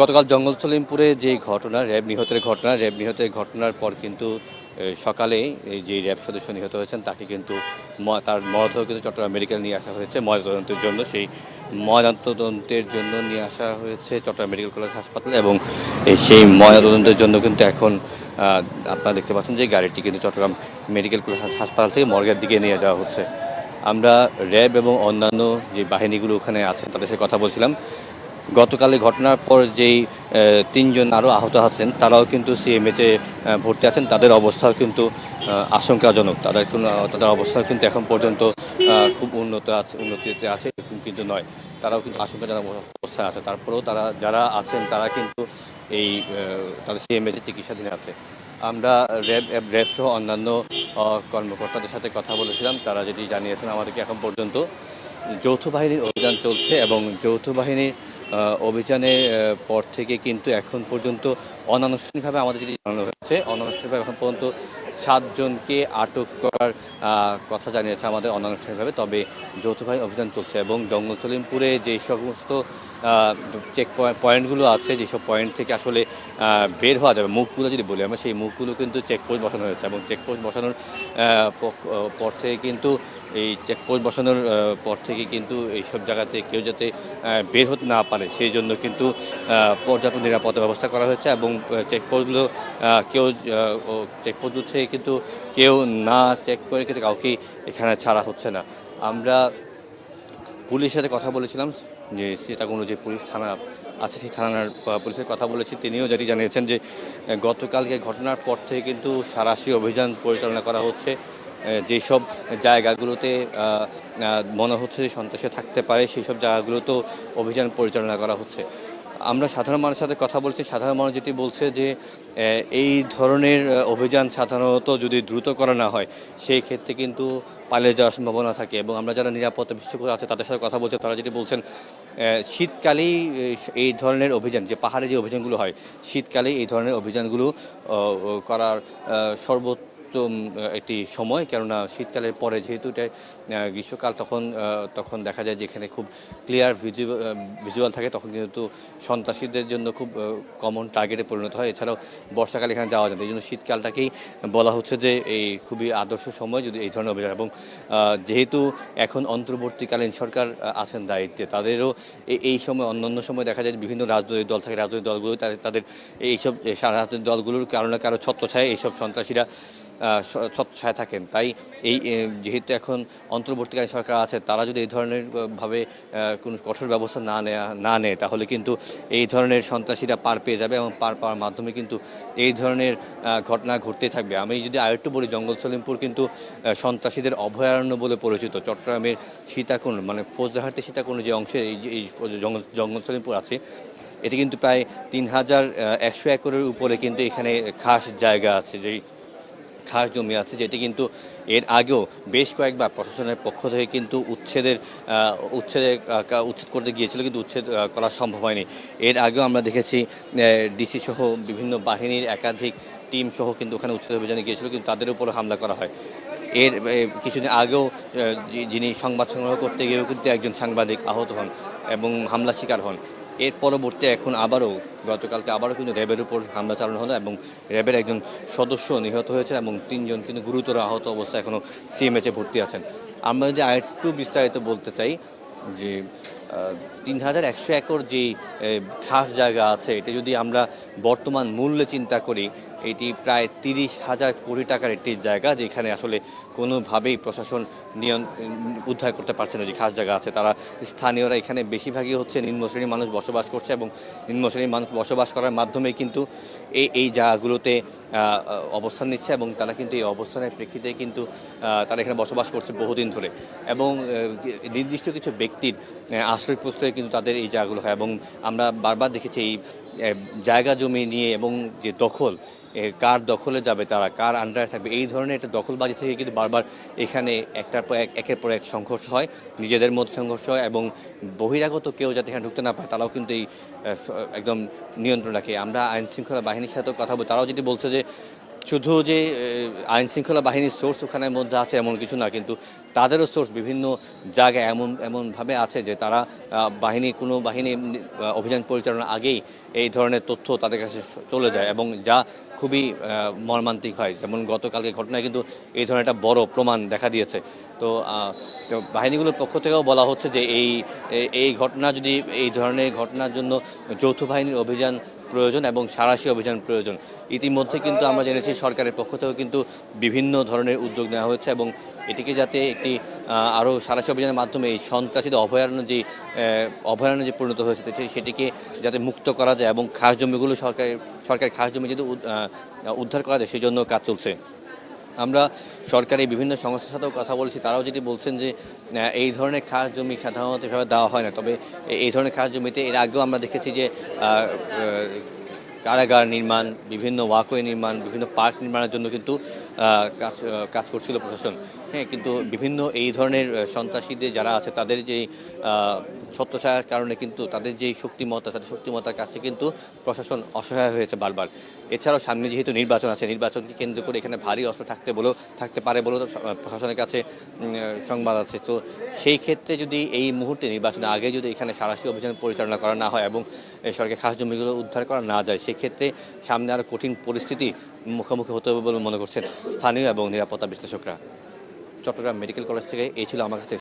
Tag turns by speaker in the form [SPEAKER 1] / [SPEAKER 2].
[SPEAKER 1] গতকাল জঙ্গল সলিমপুরে যে ঘটনা র্যাব নিহতের ঘটনার পর কিন্তু সকালে এই যে র্যাব সদস্য নিহত হয়েছেন তাকে কিন্তু তার মরদেহ কিন্তু চট্টগ্রাম মেডিকেল নিয়ে আসা হয়েছে ময়নাতদন্তের জন্য। সেই ময়নাতদন্তের জন্য নিয়ে আসা হয়েছে চট্টগ্রাম মেডিকেল কলেজ হাসপাতালে এবং সেই ময়নাতদন্তের জন্য কিন্তু এখন আপনারা দেখতে পাচ্ছেন যে গাড়িটি কিন্তু চট্টগ্রাম মেডিকেল কলেজ হাসপাতাল থেকে মর্গের দিকে নিয়ে যাওয়া হচ্ছে। আমরা র্যাব এবং অন্যান্য যে বাহিনীগুলো ওখানে আছেন তাদের সাথে কথা বলছিলাম। গতকালের ঘটনার পর যেই তিনজন আরও আহত আছেন তারাও কিন্তু সিএমএইচে ভর্তি আছেন। তাদের অবস্থাও কিন্তু আশঙ্কাজনক। তাদের অবস্থাও কিন্তু এখন পর্যন্ত খুব উন্নতিতে আছে এরকম কিন্তু নয়। তারাও কিন্তু আশঙ্কাজনক অবস্থায় আছে। তারপরেও যারা আছেন তারা কিন্তু এই তাদের সিএমএইচে চিকিৎসাধীন আছে। আমরা র্যাব সহ অন্যান্য কর্মকর্তাদের সাথে কথা বলেছিলাম। তারা যেটি জানিয়েছেন আমাদেরকে এখন পর্যন্ত যৌথ বাহিনীর অভিযান চলছে এবং যৌথ বাহিনীর অভিযানের পর থেকে কিন্তু এখন পর্যন্ত অনানুষ্ঠানিকভাবে আমাদের যেটি জানানো হয়েছে, অনানুষ্ঠানিকভাবে এখন পর্যন্ত 7 জনকে আটক করার কথা জানিয়েছে আমাদের অনানুষ্ঠানিকভাবে। তবে যৌথ বাহিনী অভিযান চলছে এবং জঙ্গল সলিমপুরে যে সমস্ত চেক পয়েন্টগুলো আছে, যেসব পয়েন্ট থেকে আসলে বের হওয়া যাবে, মুখগুলো যদি বলি আমরা, সেই মুখগুলো কিন্তু চেকপোস্ট বসানো হয়েছে এবং চেকপোস্ট বসানোর পর থেকে কিন্তু এই চেকপোস্ট বসানোর পর থেকে কিন্তু এইসব জায়গাতে কেউ যাতে বের হতে না পারে সেই জন্য কিন্তু পর্যাপ্ত নিরাপত্তা ব্যবস্থা করা হয়েছে এবং চেকপোস্টগুলো চেকপোস্টগুলো থেকে কিন্তু কেউ না চেক করে কিন্তু কাউকেই এখানে ছাড়া হচ্ছে না। আমরা পুলিশের সাথে কথা বলেছিলাম, যে সীতাকুণ্ড যে পুলিশ থানা আছে সেই থানার পুলিশের কথা বলেছি। তিনিও যেটি জানিয়েছেন যে গতকালকে ঘটনার পর থেকে কিন্তু সাঁড়াশি অভিযান পরিচালনা করা হচ্ছে। যেসব জায়গাগুলোতে মনে হচ্ছে যে সন্ত্রাসী থাকতে পারে সেই সব জায়গাগুলোতেও অভিযান পরিচালনা করা হচ্ছে। আমরা সাধারণ মানুষের সাথে কথা বলছি। সাধারণ মানুষ যেটি বলছে যে এই ধরনের অভিযান সাধারণত যদি দ্রুত করা না হয় সেই ক্ষেত্রে কিন্তু পালিয়ে যাওয়ার সম্ভাবনা থাকে এবং আমরা যারা নিরাপত্তা বিশেষজ্ঞ আছে তাদের সাথে কথা বলছে, তারা যেটি বলছেন শীতকালেই এই ধরনের অভিযান, যে পাহাড়ে যে অভিযানগুলো হয়, শীতকালেই এই ধরনের অভিযানগুলো করার সর্বোচ্চ একটি সময়। কেননা শীতকালের পরে যেহেতু এটা গ্রীষ্মকাল, তখন দেখা যায় যে এখানে খুব ক্লিয়ার ভিজুয়াল থাকে, তখন কিন্তু সন্ত্রাসীদের জন্য খুব কমন টার্গেটে পরিণত হয়। এছাড়াও বর্ষাকালে এখানে যাওয়া যায়, এই জন্য শীতকালটাকেই বলা হচ্ছে যে এই খুবই আদর্শ সময় যদি এই ধরনের অভিযান। এবং যেহেতু এখন অন্তর্বর্তীকালীন সরকার আছেন দায়িত্বে, তাদেরও এই সময় অন্যান্য সময় দেখা যায় বিভিন্ন রাজনৈতিক দল থাকে, রাজনৈতিক দলগুলো তাদের এইসব রাজনৈতিক দলগুলোর কারো না কারো ছত্রছায়ায় এইসব সন্ত্রাসীরা ছত্রছায়ায় থাকেন। তাই যেহেতু এখন অন্তর্বর্তীকালীন সরকার আছে, তারা যদি এই ধরনের ভাবে কোনো কঠোর ব্যবস্থা না নেয় তাহলে কিন্তু এই ধরনের সন্ত্রাসীরা পার পেয়ে যাবে এবং পার পাওয়ার মাধ্যমে কিন্তু এই ধরনের ঘটনা ঘটতেই থাকবে। আমি যদি আরেকটু বলি, জঙ্গল সলিমপুর কিন্তু সন্ত্রাসীদের অভয়ারণ্য বলে পরিচিত। চট্টগ্রামের সীতাকুণ্ড মানে ফৌজদারহাটি সীতাকুণ্ড যে অংশে এই জঙ্গল সলিমপুর আছে, এটি কিন্তু প্রায় 3100 একরের উপরে কিন্তু এখানে খাস জায়গা আছে, যেই খাস জমি আছে, যেটি কিন্তু এর আগেও বেশ কয়েকবার প্রশাসনের পক্ষ থেকে কিন্তু উচ্ছেদ করতে গিয়েছিল, কিন্তু উচ্ছেদ করা সম্ভব হয়নি। এর আগেও আমরা দেখেছি ডিসি সহ বিভিন্ন বাহিনীর একাধিক টিম সহ কিন্তু ওখানে উচ্ছেদ অভিযানে গিয়েছিল, কিন্তু তাদের উপরে হামলা করা হয়। এর কিছুদিন আগেও যিনি সংবাদ সংগ্রহ করতে গিয়েও কিন্তু একজন সাংবাদিক আহত হন এবং হামলা শিকার হন। এর পরবর্তী এখন গতকালকে আবারও কিন্তু র্যাবের উপর হামলা চালানো হলো এবং র্যাবের একজন সদস্য নিহত হয়েছে এবং 3 জন কিন্তু গুরুতর আহত অবস্থায় এখনও সিএমএইচে ভর্তি আছেন। আমরা যদি আরেকটু বিস্তারিত বলতে চাই, যে 3100 একর যে খাস জায়গা আছে, এটা যদি আমরা বর্তমান মূল্যে চিন্তা করি, এটি প্রায় 30,000 কোটি টাকার একটি জায়গা, যেখানে আসলে কোনোভাবেই প্রশাসন উদ্ধার করতে পারছে না। যে খাস জায়গা আছে, তারা স্থানীয়রা এখানে বেশিরভাগই হচ্ছে নিম্ন শ্রেণীর মানুষ বসবাস করছে এবং নিম্ন শ্রেণীর মানুষ বসবাস করার মাধ্যমে কিন্তু এই জায়গাগুলোতে অবস্থান নিচ্ছে এবং তারা কিন্তু এই অবস্থানের প্রেক্ষিতে কিন্তু তারা এখানে বসবাস করছে বহুদিন ধরে এবং নির্দিষ্ট কিছু ব্যক্তির আশ্রয়প্রশ্রয়ে কিন্তু তাদের এই জায়গাগুলো হয়। এবং আমরা বারবার দেখেছি এই জায়গা জমি নিয়ে এবং যে দখল, কার দখলে যাবে, তারা কার আন্ডারে থাকবে, এই ধরনের একটা দখলবাজি থেকে কিন্তু বারবার এখানে একের পর এক সংঘর্ষ হয়, নিজেদের মধ্যে সংঘর্ষ হয় এবং বহিরাগত কেউ যাতে এখানে ঢুকতে না পায় তারাও কিন্তু এই একদম নিয়ন্ত্রণ রাখে। আমরা আইনশৃঙ্খলা বাহিনীর সাথেও কথা বলি, তারাও যদি বলছে যে শুধু যে আইন শৃঙ্খলা বাহিনীর সোর্স ওখানের মধ্যে আছে এমন কিছু না, কিন্তু তাদেরও সোর্স বিভিন্ন জায়গায় এমনভাবে আছে যে তারা কোনো বাহিনী অভিযান পরিচালনার আগেই এই ধরনের তথ্য তাদের কাছে চলে যায় এবং যা খুবই মর্মান্তিক হয়। যেমন গতকালকে ঘটনায় কিন্তু এই ধরনের একটা বড় প্রমাণ দেখা দিয়েছে। তো বাহিনীগুলোর পক্ষ থেকেও বলা হচ্ছে যে এই ঘটনা যদি এই ধরনের ঘটনার জন্য যৌথ বাহিনীর অভিযান প্রয়োজন এবং সাঁড়াশি অভিযান প্রয়োজন। ইতিমধ্যে কিন্তু আমরা জেনেছি সরকারের পক্ষ থেকেও কিন্তু বিভিন্ন ধরনের উদ্যোগ নেওয়া হয়েছে এবং এটিকে যাতে একটি আরও সাঁড়াশি অভিযানের মাধ্যমে এই সন্ত্রাসীদের অভয়ারণ্য যে পরিণত হয়েছে সেটিকে যাতে মুক্ত করা যায় এবং খাস জমিগুলো সরকারের খাস জমি যদি উদ্ধার করা যায় সেই জন্য কাজ চলছে। আমরা সরকারি বিভিন্ন সংস্থার সাথেও কথা বলেছি, তারাও যদি বলছেন যে এই ধরনের খাস জমি সাধারণত এভাবে দেওয়া হয় না, তবে এই ধরনের খাস জমিতে এর আগেও আমরা দেখেছি যে কারাগার নির্মাণ, বিভিন্ন ওয়াকওয়ে নির্মাণ, বিভিন্ন পার্ক নির্মাণের জন্য কিন্তু কাজ করছিল প্রশাসন। হ্যাঁ, কিন্তু বিভিন্ন এই ধরনের সন্ত্রাসীদের যারা আছে তাদের যেই ছত্রছায়ার কারণে কিন্তু তাদের যেই শক্তিমত্তার কাছে কিন্তু প্রশাসন অসহায় হয়েছে বারবার। এছাড়াও সামনে যেহেতু নির্বাচন আছে, নির্বাচনকে কেন্দ্র করে এখানে ভারী অস্ত্র থাকতে পারে বলেও প্রশাসনের কাছে সংবাদ আছে। তো সেই ক্ষেত্রে যদি এই মুহূর্তে নির্বাচনের আগে যদি এখানে সাঁড়াশি অভিযান পরিচালনা করা না হয় এবং সরকারি খাস জমিগুলো উদ্ধার করা না যায়, সেক্ষেত্রে সামনে আরও কঠিন পরিস্থিতি মুখোমুখি হতে হবে বলে মনে করছেন স্থানীয় এবং নিরাপত্তা বিশ্লেষকরা। চট্টগ্রাম মেডিকেল কলেজ থেকে এই ছিল আমার কাছে